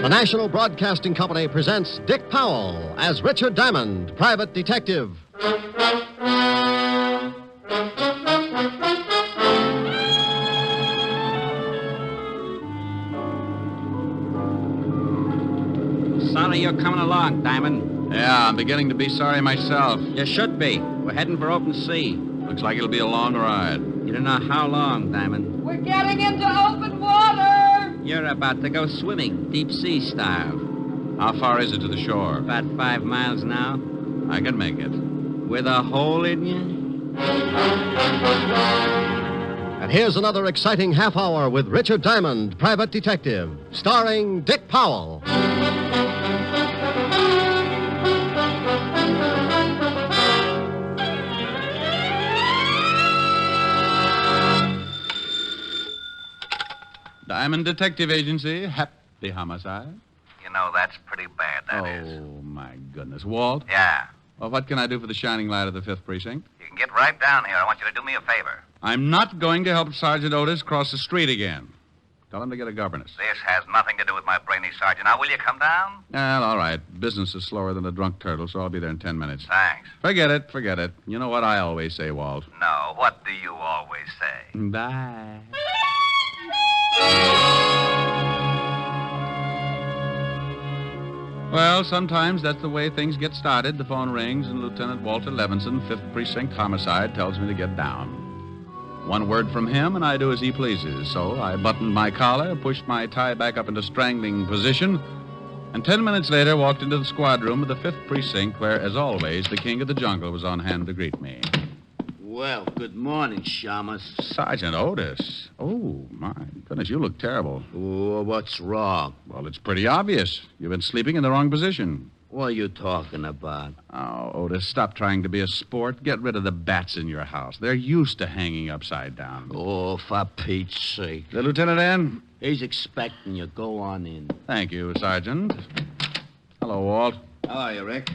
The National Broadcasting Company presents Dick Powell as Richard Diamond, private detective. Sorry you're coming along, Diamond. Yeah, I'm beginning to be sorry myself. You should be. We're heading for open sea. Looks like it'll be a long ride. You don't know how long, Diamond. We're getting into open water! You're about to go swimming, deep sea style. How far is it to the shore? About 5 miles now. I can make it. With a hole in you? And here's another exciting half hour with Richard Diamond, private detective, starring Dick Powell. Diamond Detective Agency, happy homicide. You know, that's pretty bad, that is. Oh, my goodness. Walt? Yeah. Well, what can I do for the shining light of the 5th Precinct? You can get right down here. I want you to do me a favor. I'm not going to help Sergeant Otis cross the street again. Tell him to get a governess. This has nothing to do with my brainy sergeant. Now, will you come down? Well, all right. Business is slower than a drunk turtle, so I'll be there in 10 minutes. Thanks. Forget it. You know what I always say, Walt. No, what do you always say? Bye. Well, sometimes that's the way things get started. The phone rings, and Lieutenant Walter Levinson, 5th Precinct Homicide, tells me to get down. One word from him, and I do as he pleases. So I buttoned my collar, pushed my tie back up into strangling position, and 10 minutes later walked into the squad room of the 5th Precinct, where, as always, the king of the jungle was on hand to greet me. Well, good morning, Shamus. Sergeant Otis. Oh, my goodness, you look terrible. Oh, what's wrong? Well, it's pretty obvious. You've been sleeping in the wrong position. What are you talking about? Oh, Otis, stop trying to be a sport. Get rid of the bats in your house. They're used to hanging upside down. Oh, for Pete's sake. The lieutenant in? He's expecting you. Go on in. Thank you, Sergeant. Hello, Walt. How are you, Rick?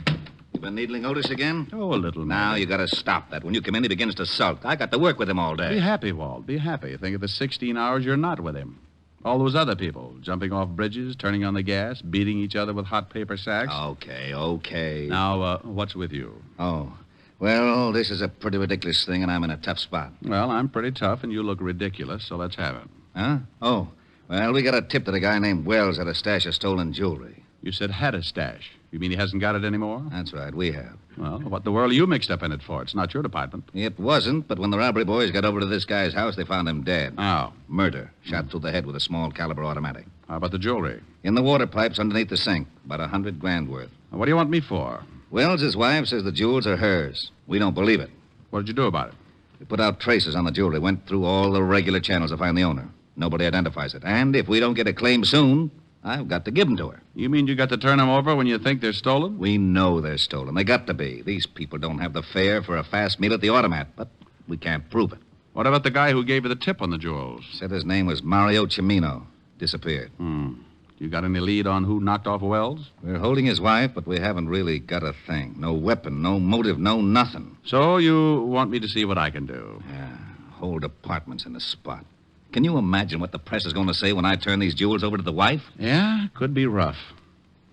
You been needling Otis again? Oh, a little. Now, you got to stop that. When you come in, he begins to sulk. I got to work with him all day. Be happy, Walt. Be happy. Think of the 16 hours you're not with him. All those other people, jumping off bridges, turning on the gas, beating each other with hot paper sacks. Okay. Now, what's with you? Oh, well, this is a pretty ridiculous thing, and I'm in a tough spot. Well, I'm pretty tough, and you look ridiculous, so let's have it. Huh? Oh, well, we got a tip that a guy named Wells had a stash of stolen jewelry. You said had a stash. You mean he hasn't got it anymore? That's right, we have. Well, what the world are you mixed up in it for? It's not your department. It wasn't, but when the robbery boys got over to this guy's house, they found him dead. Oh. Murder. Shot through the head with a small caliber automatic. How about the jewelry? In the water pipes underneath the sink. About $100,000 worth. What do you want me for? Wells' wife says the jewels are hers. We don't believe it. What did you do about it? We put out traces on the jewelry, went through all the regular channels to find the owner. Nobody identifies it. And if we don't get a claim soon, I've got to give them to her. You mean you got to turn them over when you think they're stolen? We know they're stolen. They got to be. These people don't have the fare for a fast meal at the automat, but we can't prove it. What about the guy who gave you the tip on the jewels? Said his name was Mario Cimino. Disappeared. You got any lead on who knocked off Wells? We're holding his wife, but we haven't really got a thing. No weapon, no motive, no nothing. So you want me to see what I can do? Yeah, whole department's in the spot. Can you imagine what the press is going to say when I turn these jewels over to the wife? Yeah, could be rough.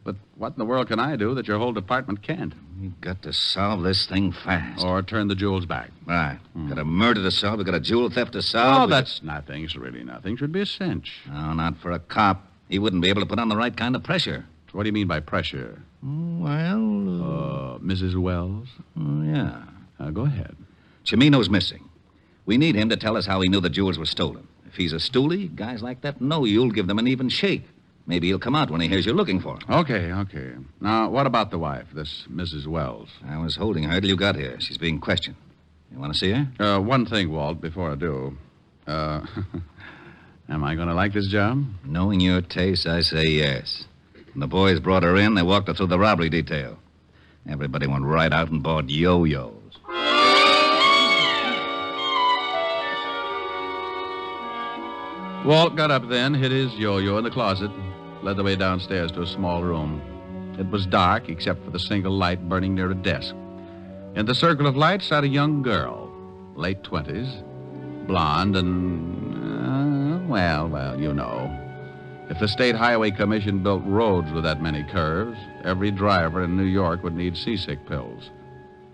But what in the world can I do that your whole department can't? We've got to solve this thing fast. Or turn the jewels back. Right. Got a murder to solve. We've got a jewel theft to solve. Oh, that's nothing. It's really nothing. Should be a cinch. No, not for a cop. He wouldn't be able to put on the right kind of pressure. What do you mean by pressure? Well... Mrs. Wells? Yeah. Go ahead. Cimino's missing. We need him to tell us how he knew the jewels were stolen. If he's a stoolie, guys like that know you'll give them an even shake. Maybe he'll come out when he hears you're looking for him. Okay. Now, what about the wife, this Mrs. Wells? I was holding her till you got here. She's being questioned. You want to see her? One thing, Walt, before I do. Am I going to like this job? Knowing your taste, I say yes. When the boys brought her in, they walked her through the robbery detail. Everybody went right out and bought yo-yos. Walt got up then, hid his yo-yo in the closet, led the way downstairs to a small room. It was dark, except for the single light burning near a desk. In the circle of light sat a young girl, late 20s, blonde and, well, you know. If the State Highway Commission built roads with that many curves, every driver in New York would need seasick pills.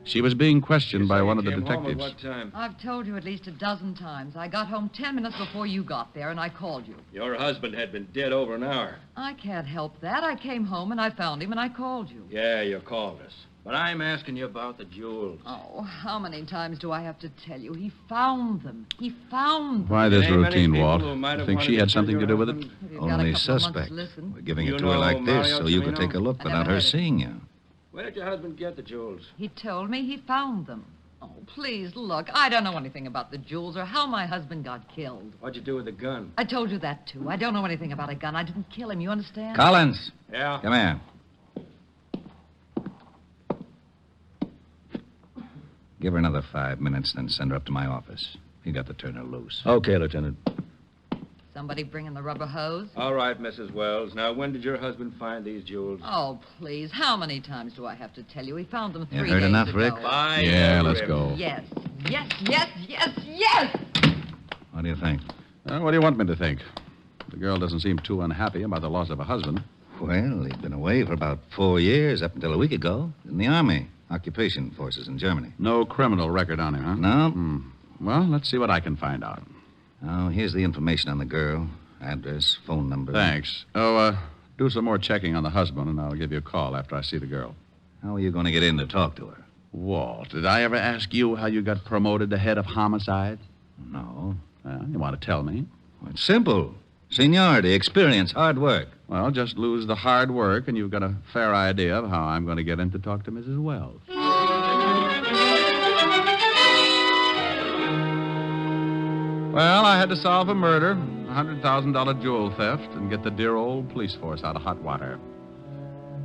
She was being questioned by one of the detectives. What time? I've told you at least a dozen times. I got home 10 minutes before you got there, and I called you. Your husband had been dead over an hour. I can't help that. I came home, and I found him, and I called you. Yeah, you called us. But I'm asking you about the jewels. Oh, how many times do I have to tell you? He found them. He found them. Why this There ain't many routine, people Walt? who might You have think she wanted had to something kill to do your with it? husband. If you've got a Only couple of months suspect. to listen. We're giving You it to her like know this Mario so you can Cimino? take a look I without never her heard of seeing you. Where did your husband get the jewels? He told me he found them. Oh, please, look. I don't know anything about the jewels or how my husband got killed. What'd you do with the gun? I told you that, too. I don't know anything about a gun. I didn't kill him. You understand? Collins, Yeah. come here. Give her another 5 minutes, then send her up to my office. You got to turn her loose. Okay, Lieutenant. Somebody bringing the rubber hose? All right, Mrs. Wells. Now, when did your husband find these jewels? Oh, please. How many times do I have to tell you? He found them You 3 heard days enough, ago. Rick? Fine. Yeah, let's go. Yes. Yes, yes, yes, yes! What do you think? What do you want me to think? The girl doesn't seem too unhappy about the loss of a husband. Well, he'd been away for about 4 years, up until a week ago, in the Army. Occupation forces in Germany. No criminal record on him, huh? No. Well, let's see what I can find out. Oh, here's the information on the girl. Address, phone number. Thanks. Oh, do some more checking on the husband, and I'll give you a call after I see the girl. How are you going to get in to talk to her? Walt, did I ever ask you how you got promoted to head of homicide? No. Well, you want to tell me? Well, it's simple. Seniority, experience, hard work. Well, just lose the hard work, and you've got a fair idea of how I'm going to get in to talk to Mrs. Wells. Well, I had to solve a murder, a $100,000 jewel theft, and get the dear old police force out of hot water.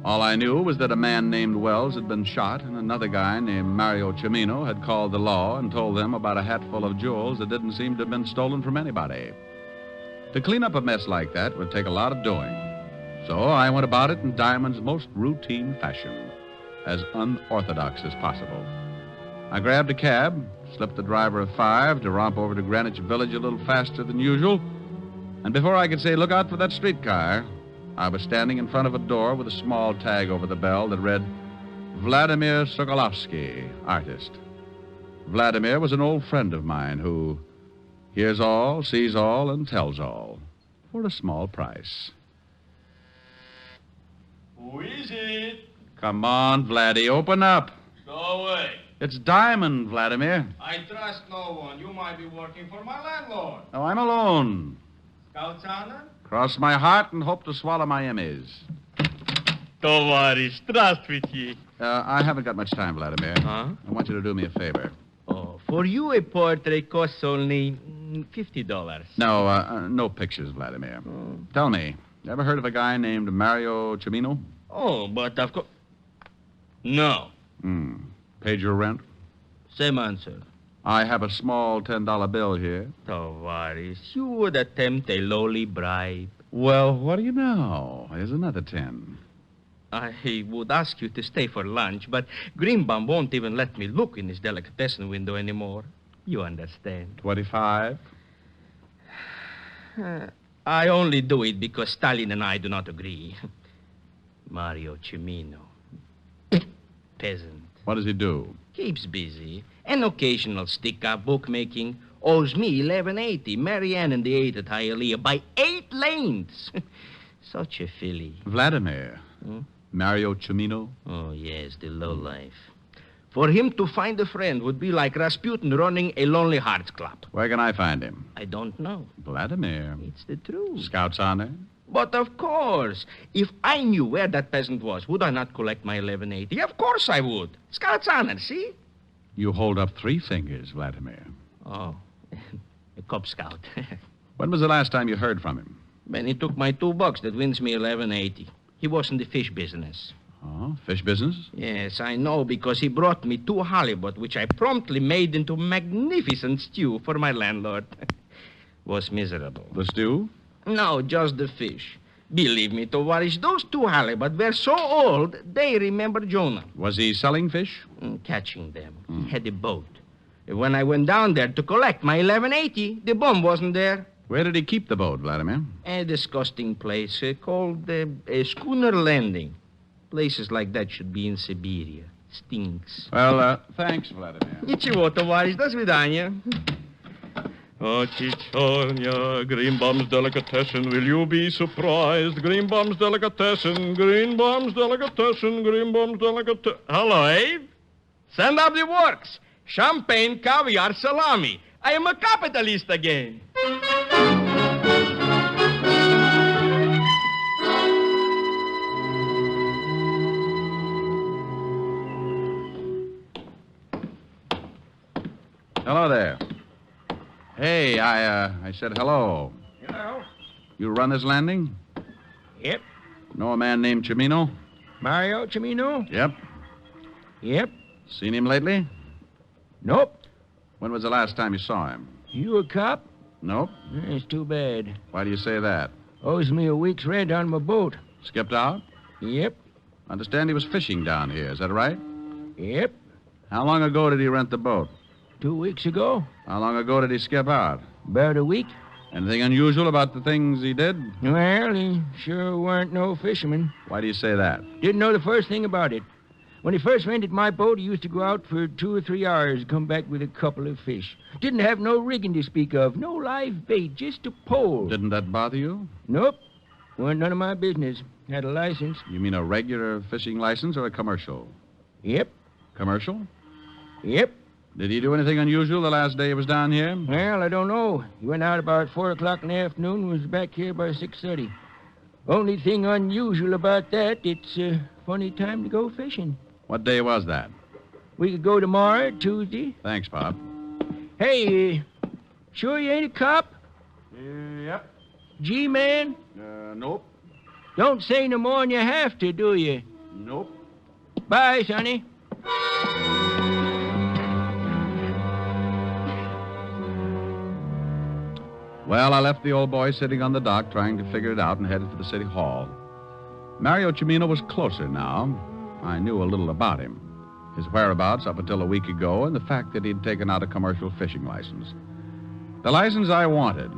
All I knew was that a man named Wells had been shot, and another guy named Mario Cimino had called the law and told them about a hatful of jewels that didn't seem to have been stolen from anybody. To clean up a mess like that would take a lot of doing. So I went about it in Diamond's most routine fashion, as unorthodox as possible. I grabbed a cab, slipped the driver a 5 to romp over to Greenwich Village a little faster than usual, and before I could say, "Look out for that streetcar," I was standing in front of a door with a small tag over the bell that read, "Vladimir Sokolovsky, artist." Vladimir was an old friend of mine who hears all, sees all, and tells all for a small price. Who is it? Come on, Vladdy, open up. Go away. It's Diamond, Vladimir. I trust no one. You might be working for my landlord. Oh, I'm alone. Scout's honor? Cross my heart and hope to swallow my Emmys. Товарищ, здравствуйте. I haven't got much time, Vladimir. Huh? I want you to do me a favor. Oh, for you a portrait costs only $50. No, no pictures, Vladimir. Tell me, you ever heard of a guy named Mario Cimino? Oh, but of course... No. Paid your rent? Same answer. I have a small $10 bill here. Tavares, you would attempt a lowly bribe. Well, what do you know? Here's another 10. I would ask you to stay for lunch, but Greenbaum won't even let me look in his delicatessen window anymore. You understand. 25. I only do it because Stalin and I do not agree. Mario Cimino. Peasant. What does he do? Keeps busy. An occasional stick-up bookmaking. Owes me $11.80. Marianne and the 8 at Hialeah by 8 lanes. Such a filly. Vladimir. Mario Cimino? Oh, yes, the lowlife. For him to find a friend would be like Rasputin running a Lonely Hearts Club. Where can I find him? I don't know. Vladimir. It's the truth. Scout's honor? But of course, if I knew where that peasant was, would I not collect my $11.80? Of course I would. Scout's honor, see? You hold up 3 fingers, Vladimir. Oh, a Cub Scout. When was the last time you heard from him? When he took my $2 that wins me $11.80. He was in the fish business. Oh, fish business? Yes, I know, because he brought me 2 halibut, which I promptly made into magnificent stew for my landlord. Was miserable. The stew? No, just the fish. Believe me, Tovarish, those 2 halibut were so old, they remember Jonah. Was he selling fish? Catching them. He had a boat. When I went down there to collect my $11.80, the bum wasn't there. Where did he keep the boat, Vladimir? A disgusting place called Schooner Landing. Places like that should be in Siberia. Stinks. Well, thanks, Vladimir. Ничего, товарищ. До свидания. Oh, Chichonia, Greenbaum's delicatessen, will you be surprised? Greenbaum's delicatessen, Greenbaum's delicatessen, Greenbaum's delicatessen. Hello, Abe. Send up the works. Champagne, caviar, salami. I am a capitalist again. Hello there. Hey, I said hello. Hello. You run this landing? Yep. Know a man named Cimino? Mario Cimino? Yep. Yep. Seen him lately? Nope. When was the last time you saw him? You a cop? Nope. It's too bad. Why do you say that? Owes me a week's rent on my boat. Skipped out? Yep. Understand he was fishing down here, is that right? Yep. How long ago did he rent the boat? 2 weeks ago. How long ago did he skip out? About a week. Anything unusual about the things he did? Well, he sure weren't no fisherman. Why do you say that? Didn't know the first thing about it. When he first rented my boat, he used to go out for 2 or 3 hours and come back with a couple of fish. Didn't have no rigging to speak of, no live bait, just a pole. Didn't that bother you? Nope. Weren't none of my business. Had a license. You mean a regular fishing license or a commercial? Yep. Commercial? Yep. Did he do anything unusual the last day he was down here? Well, I don't know. He went out about 4 o'clock in the afternoon and was back here by 6:30. Only thing unusual about that, it's a funny time to go fishing. What day was that? We could go tomorrow, Tuesday. Thanks, Bob. Hey, sure you ain't a cop? Yep. G-man? Nope. Don't say no more than you have to, do you? Nope. Bye, Sonny. Well, I left the old boy sitting on the dock trying to figure it out and headed for the city hall. Mario Cimino was closer now. I knew a little about him. His whereabouts up until a week ago and the fact that he'd taken out a commercial fishing license. The license I wanted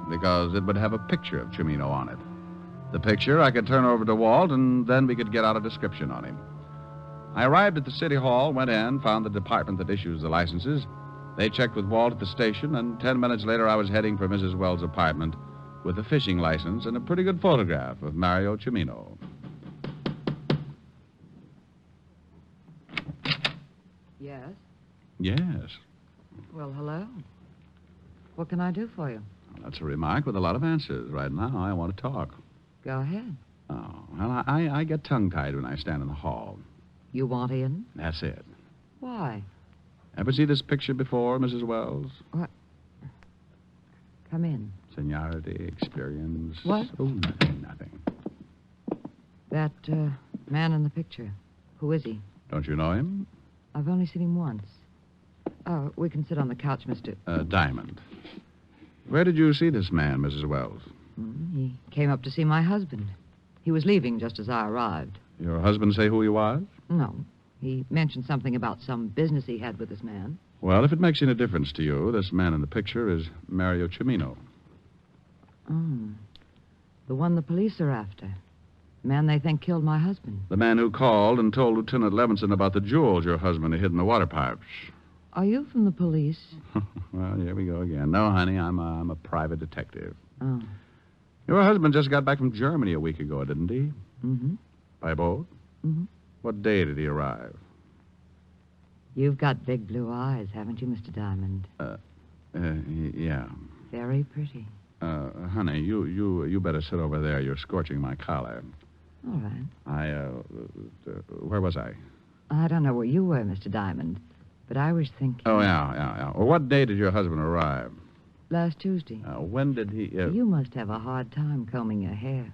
because it would have a picture of Cimino on it. The picture I could turn over to Walt and then we could get out a description on him. I arrived at the city hall, went in, found the department that issues the licenses. They checked with Walt at the station, and 10 minutes later I was heading for Mrs. Wells' apartment with a fishing license and a pretty good photograph of Mario Cimino. Yes? Yes. Well, hello. What can I do for you? Well, that's a remark with a lot of answers. Right now, I want to talk. Go ahead. Oh, well, I get tongue-tied when I stand in the hall. You want in? That's it. Why? Ever see this picture before, Mrs. Wells? What? Come in. Seniority, experience. What? Oh, nothing. That man in the picture. Who is he? Don't you know him? I've only seen him once. Oh, we can sit on the couch, Mr. Diamond. Where did you see this man, Mrs. Wells? He came up to see my husband. He was leaving just as I arrived. Your husband say who he was? No. He mentioned something about some business he had with this man. Well, if it makes any difference to you, this man in the picture is Mario Cimino. Oh. The one the police are after. The man they think killed my husband. The man who called and told Lieutenant Levinson about the jewels your husband had hid in the water pipes. Are you from the police? Well, here we go again. No, honey, I'm a private detective. Oh. Your husband just got back from Germany a week ago, didn't he? Mm-hmm. By boat? Mm-hmm. What day did he arrive? You've got big blue eyes, haven't you, Mr. Diamond? Yeah. Very pretty. Honey, you better sit over there. You're scorching my collar. All right. Where was I? I don't know where you were, Mr. Diamond, but I was thinking... Oh, yeah. Well, what day did your husband arrive? Last Tuesday. When did he... You must have a hard time combing your hair.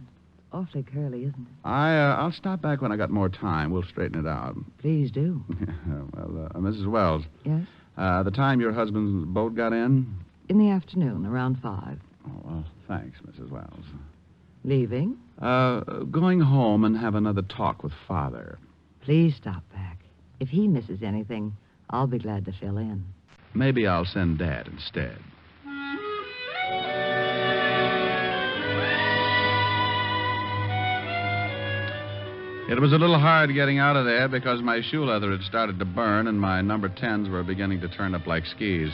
Awfully curly, isn't it? I'll stop back when I got more time. We'll straighten it out. Please do. Well, Mrs. Wells. Yes? The time your husband's boat got in? In the afternoon, around 5. Oh, well, thanks, Mrs. Wells. Leaving? Going home and have another talk with Father. Please stop back. If he misses anything, I'll be glad to fill in. Maybe I'll send Dad instead. It was a little hard getting out of there because my shoe leather had started to burn and my number 10s were beginning to turn up like skis.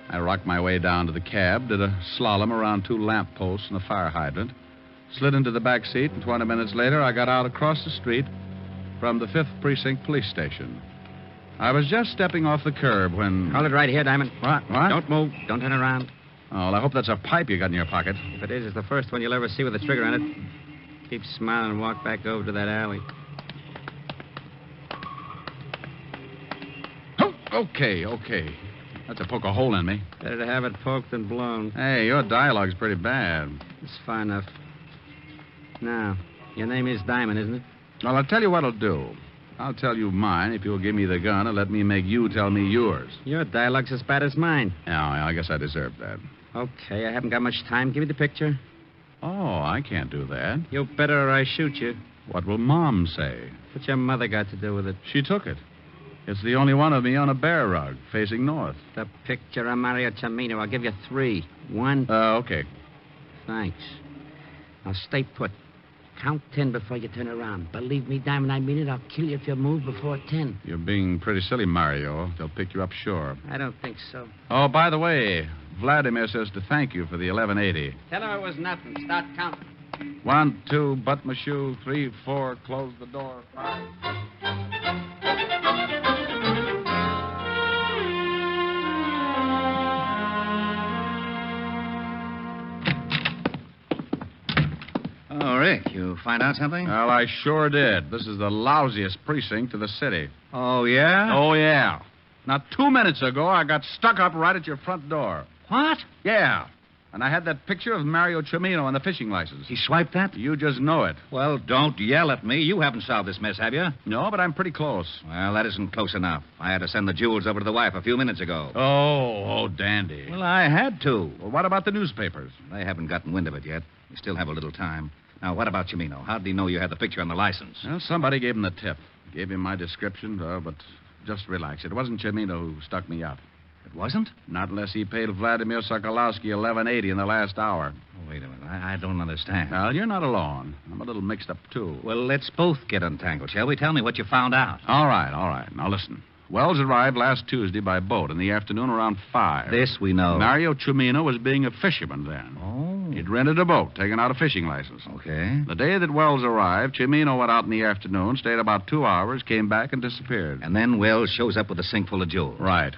I rocked my way down to the cab, did a slalom around 2 lamp posts and a fire hydrant, slid into the back seat, and 20 minutes later I got out across the street from the 5th Precinct Police Station. I was just stepping off the curb when... Hold it right here, Diamond. What? Don't move. Don't turn around. Oh, well, I hope that's a pipe you got in your pocket. If it is, it's the first one you'll ever see with a trigger on it. Keep smiling and walk back over to that alley. Oh, okay. That's to poke a hole in me. Better to have it poked than blown. Hey, your dialogue's pretty bad. It's far enough. Now, your name is Diamond, isn't it? Well, I'll tell you what I'll do. I'll tell you mine if you'll give me the gun and let me make you tell me yours. Your dialogue's as bad as mine. Yeah, I guess I deserve that. Okay, I haven't got much time. Give me the picture. Oh, I can't do that. You better or I shoot you. What will Mom say? What's your mother got to do with it? She took it. It's the only one of me on a bear rug, facing north. The picture of Mario Cimino. I'll give you 3. 1. Okay. Thanks. Now stay put. Count 10 before you turn around. Believe me, Diamond, I mean it. I'll kill you if you move before 10. You're being pretty silly, Mario. They'll pick you up sure. I don't think so. Oh, by the way, Vladimir says to thank you for the 1180. Tell him it was nothing. Start counting. 1, 2, butt my shoe. 3, 4, close the door. 5. Oh, Rick, you find out something? Well, I sure did. This is the lousiest precinct of the city. Oh, yeah? Oh, yeah. Now, 2 minutes ago, I got stuck up right at your front door. What? Yeah. And I had that picture of Mario Cimino on the fishing license. He swiped that? You just know it. Well, don't yell at me. You haven't solved this mess, have you? No, but I'm pretty close. Well, that isn't close enough. I had to send the jewels over to the wife a few minutes ago. Oh, dandy. Well, I had to. Well, what about the newspapers? They haven't gotten wind of it yet. We still have a little time. Now, what about Cimino? How did he know you had the picture on the license? Well, somebody gave him the tip. Gave him my description, but just relax. It wasn't Cimino who stuck me up. It wasn't? Not unless he paid Vladimir Sokolowski $11.80 in the last hour. Oh, wait a minute. I don't understand. Well, you're not alone. I'm a little mixed up, too. Well, let's both get untangled, shall we? Tell me what you found out. All right. Now, listen. Wells arrived last Tuesday by boat in the afternoon around 5. This we know. Mario Cimino was being a fisherman then. Oh. He'd rented a boat, taken out a fishing license. Okay. The day that Wells arrived, Cimino went out in the afternoon, stayed about 2 hours, came back, and disappeared. And then Wells shows up with a sink full of jewels. Right.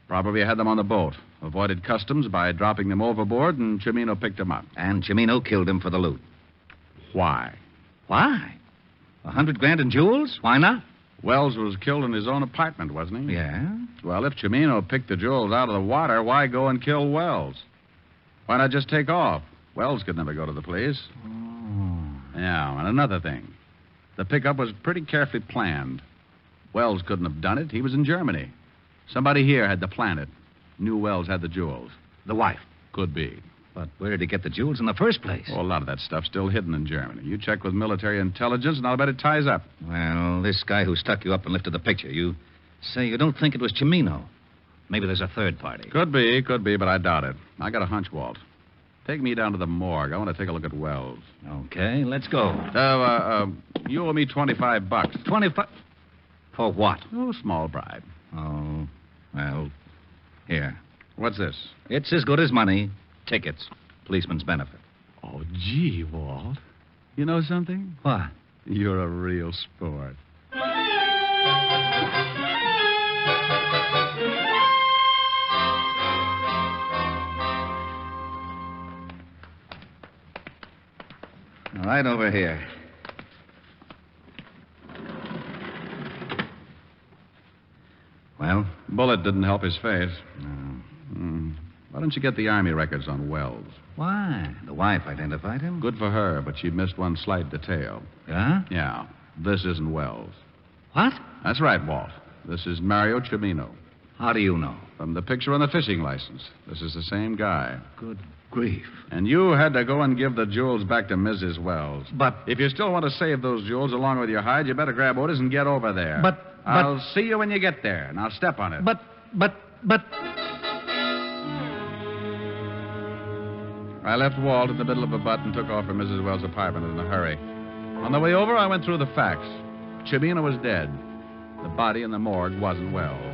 Probably had them on the boat. Avoided customs by dropping them overboard, and Cimino picked them up. And Cimino killed him for the loot. Why? Why? $100,000 in jewels? Why not? Wells was killed in his own apartment, wasn't he? Yeah. Well, if Cimino picked the jewels out of the water, why go and kill Wells? Why not just take off? Wells could never go to the police. Oh. Yeah, and another thing. The pickup was pretty carefully planned. Wells couldn't have done it. He was in Germany. Somebody here had to plan it. Knew Wells had the jewels. The wife. Could be. But where did he get the jewels in the first place? Oh, a lot of that stuff's still hidden in Germany. You check with military intelligence, and I'll bet it ties up. Well, this guy who stuck you up and lifted the picture, you say you don't think it was Cimino. Maybe there's a third party. Could be, but I doubt it. I got a hunch, Walt. Take me down to the morgue. I want to take a look at Wells. Okay, let's go. You owe me $25. 25? For what? Oh, small bribe. Oh, well, here. What's this? It's as good as money. Tickets. Policeman's benefit. Oh, gee, Walt. You know something? What? You're a real sport. Right over here. Well? Bullet didn't help his face. No. Why don't you get the Army records on Wells? Why? The wife identified him? Good for her, but she missed one slight detail. Yeah? Yeah. This isn't Wells. What? That's right, Walt. This is Mario Cimino. How do you know? From the picture on the fishing license. This is the same guy. Good grief. And you had to go and give the jewels back to Mrs. Wells. But... If you still want to save those jewels along with your hide, you better grab orders and get over there. But... I'll see you when you get there. Now step on it. But... I left Walt in the middle of a butt and took off for Mrs. Wells' apartment in a hurry. On the way over, I went through the facts. Chimino was dead. The body in the morgue wasn't Wells.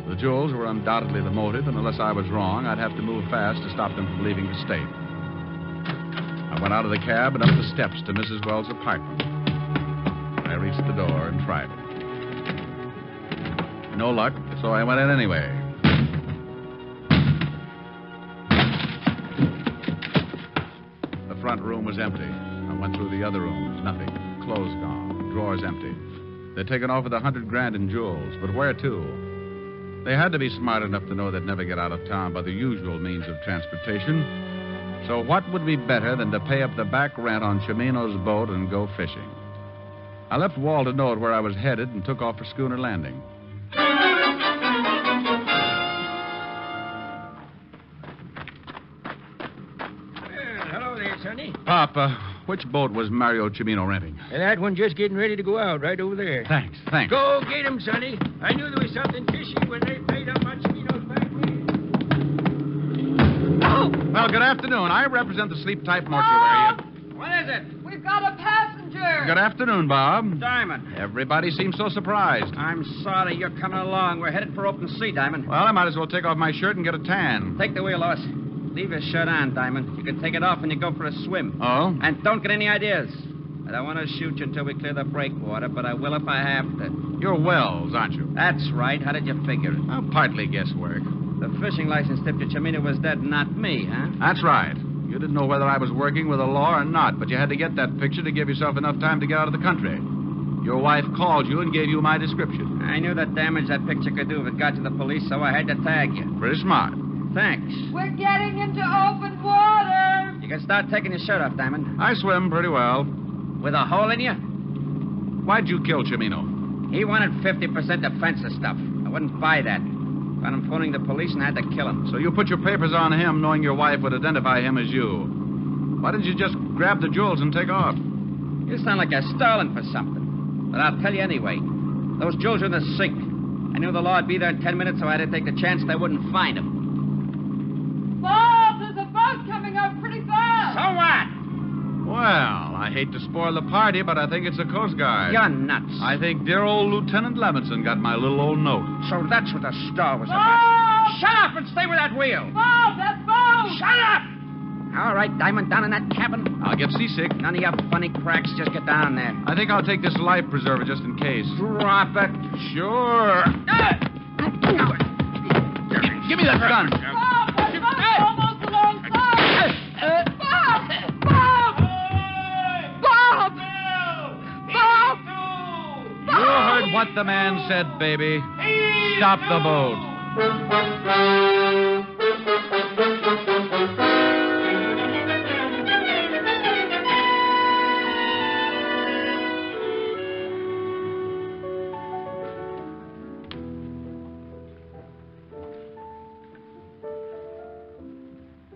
The jewels were undoubtedly the motive, and unless I was wrong, I'd have to move fast to stop them from leaving the state. I went out of the cab and up the steps to Mrs. Wells' apartment. I reached the door and tried it. No luck, so I went in anyway. The front room was empty. I went through the other rooms. Nothing. Clothes gone. Drawers empty. They'd taken off with $100,000 in jewels, but where to? They had to be smart enough to know they'd never get out of town by the usual means of transportation. So what would be better than to pay up the back rent on Chimino's boat and go fishing? I left Walt a note where I was headed and took off for Schooner Landing. Hello there, Sonny. Pop, which boat was Mario Chimino renting? That one just getting ready to go out, right over there. Thanks. Go get him, Sonny. I knew there was something fishy when they paid up on Chimino's back rent. Oh! Well, good afternoon. I represent the Sleep Type Mortuary. What is it? We've got a passenger. Good afternoon, Bob. Diamond. Everybody seems so surprised. I'm sorry you're coming along. We're headed for open sea, Diamond. Well, I might as well take off my shirt and get a tan. Take the wheel, Lois. Leave your shirt on, Diamond. You can take it off when you go for a swim. Oh? And don't get any ideas. I don't want to shoot you until we clear the breakwater, but I will if I have to. You're Wells, aren't you? That's right. How did you figure it? Well, partly guesswork. The fishing license tipped you Chimino was dead, not me, huh? That's right. You didn't know whether I was working with the law or not, but you had to get that picture to give yourself enough time to get out of the country. Your wife called you and gave you my description. I knew the damage that picture could do if it got to the police, so I had to tag you. Pretty smart. Thanks. We're getting into open water. You can start taking your shirt off, Diamond. I swim pretty well. With a hole in you? Why'd you kill Chimino? He wanted 50% defensive stuff. I wouldn't buy that. Found him phoning the police and I had to kill him. So you put your papers on him knowing your wife would identify him as you. Why didn't you just grab the jewels and take off? You sound like you're stalling for something. But I'll tell you anyway. Those jewels are in the sink. I knew the law would be there in 10 minutes, so I had to take the chance they wouldn't find them. Bob, there's a boat coming up pretty fast. So what? Well, I hate to spoil the party, but I think it's the Coast Guard. You're nuts. I think dear old Lieutenant Levinson got my little old note. So that's what the star was Bob! about. Shut up and stay with that wheel. Bob, that boat. Shut up! All right, Diamond, down in that cabin. I'll get seasick. None of your funny cracks. Just get down there. I think I'll take this life preserver just in case. Drop it. Sure. Give me that gun. Bob, that boat's almost alongside. Bob! Bob! Bob! Bob! You heard what the man said, baby. Stop the boat.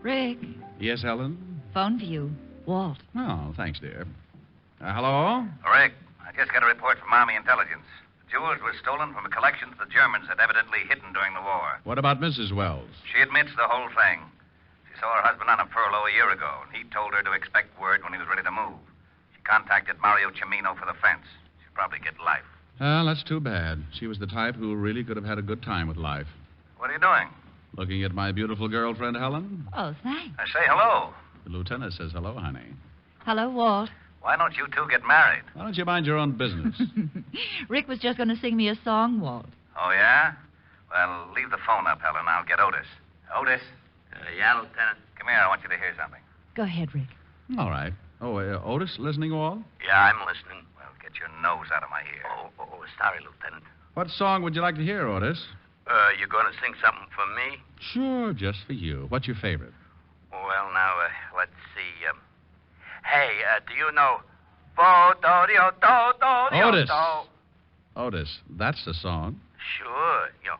Rick, Yes, Helen? phone for you. Walt. Oh, thanks, dear. Hello? Rick, I just got a report from Army Intelligence. The jewels were stolen from a collection the Germans had evidently hidden during the war. What about Mrs. Wells? She admits the whole thing. She saw her husband on a furlough a year ago, and he told her to expect word when he was ready to move. She contacted Mario Chimino for the fence. She'll probably get life. Well, that's too bad. She was the type who really could have had a good time with life. What are you doing? Looking at my beautiful girlfriend, Helen? Oh, thanks. I say hello. The lieutenant says hello, honey. Hello, Walt. Why don't you two get married? Why don't you mind your own business? Rick was just going to sing me a song, Walt. Oh, yeah? Well, leave the phone up, Helen. I'll get Otis. Otis? Yeah, Lieutenant. Come here. I want you to hear something. Go ahead, Rick. All right. Oh, Otis, listening all? Yeah, I'm listening. Well, get your nose out of my ear. Sorry, Lieutenant. What song would you like to hear, Otis? You going to sing something for me? Sure, just for you. What's your favorite? Well, now, let's see. Hey, do you know... Otis. Otis, that's the song. Sure. You know,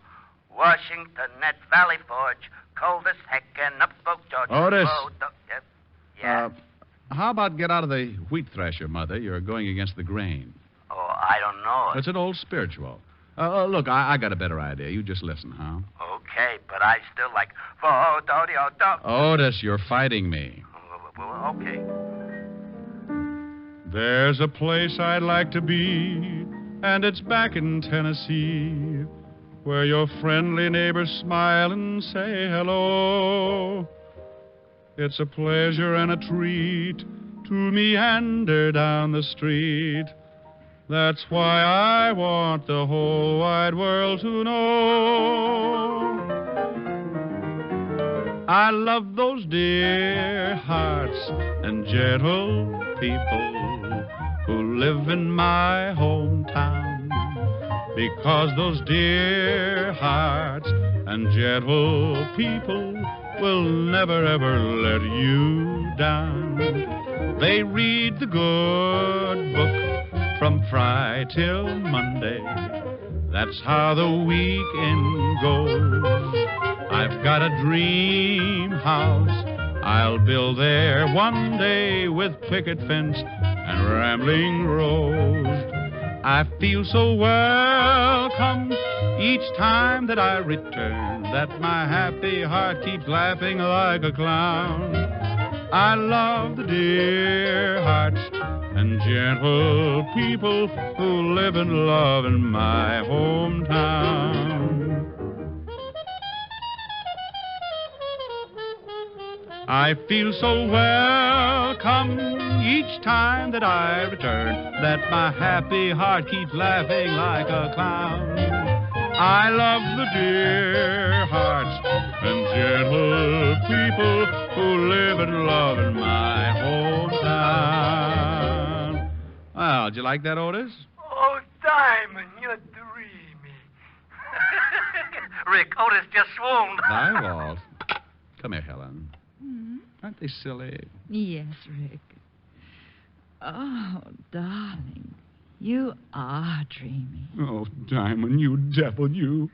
Washington at Valley Forge, coldest heckin' up Oak George. Otis. Yep. Yeah. How about get out of the wheat thresher, Mother? You're going against the grain. Oh, I don't know. It's an old spiritual. Look, I got a better idea. You just listen, huh? Okay, but I still like... Otis, you're fighting me. Well, okay. There's a place I'd like to be, and it's back in Tennessee, where your friendly neighbors smile and say hello. It's a pleasure and a treat to meander down the street. That's why I want the whole wide world to know. I love those dear hearts and gentle people who live in my hometown, because those dear hearts and gentle people will never ever let you down. They read the good book from Friday till Monday. That's how the weekend goes. I've got a dream house I'll build there one day, with picket fence and rambling rose. I feel so welcome each time that I return, that my happy heart keeps laughing like a clown. I love the dear hearts and gentle people who live and love in my hometown. I feel so welcome each time that I return, that my happy heart keeps laughing like a clown. I love the dear hearts and gentle people who live and love in my hometown. Well, did you like that, Otis? Oh, Diamond, you're dreamy. Rick, Otis just swooned. Hi, Walt. Come here, Helen. Aren't they silly? Yes, Rick. Oh, darling, you are dreamy. Oh, Diamond, you devil, you.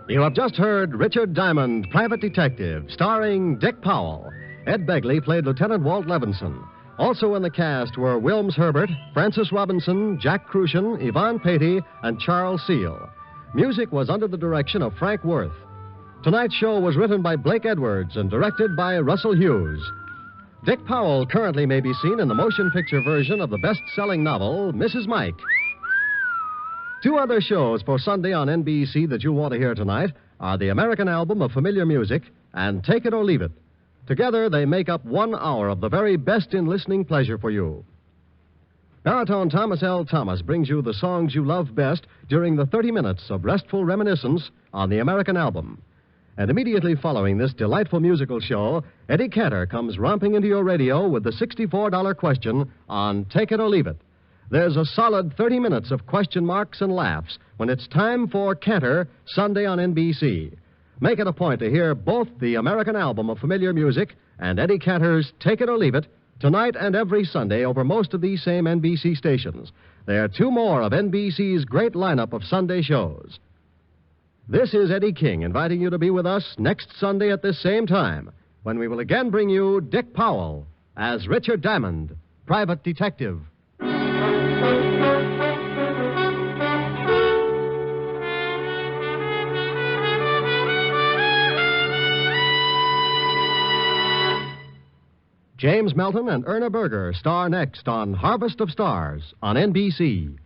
You have just heard Richard Diamond, Private Detective, starring Dick Powell. Ed Begley played Lieutenant Walt Levinson. Also in the cast were Wilms Herbert, Francis Robinson, Jack Crucian, Yvonne Patey, and Charles Seal. Music was under the direction of Frank Worth. Tonight's show was written by Blake Edwards and directed by Russell Hughes. Dick Powell currently may be seen in the motion picture version of the best-selling novel, Mrs. Mike. Two other shows for Sunday on NBC that you'll want to hear tonight are the American Album of Familiar Music and Take It or Leave It. Together, they make up 1 hour of the very best in listening pleasure for you. Baritone Thomas L. Thomas brings you the songs you love best during the 30 minutes of restful reminiscence on the American Album. And immediately following this delightful musical show, Eddie Cantor comes romping into your radio with the $64 question on Take It or Leave It. There's a solid 30 minutes of question marks and laughs when it's time for Cantor, Sunday on NBC. Make it a point to hear both the American Album of Familiar Music and Eddie Cantor's Take It or Leave It tonight and every Sunday over most of these same NBC stations. There are 2 more of NBC's great lineup of Sunday shows. This is Eddie King inviting you to be with us next Sunday at this same time, when we will again bring you Dick Powell as Richard Diamond, Private Detective. James Melton and Erna Berger star next on Harvest of Stars on NBC.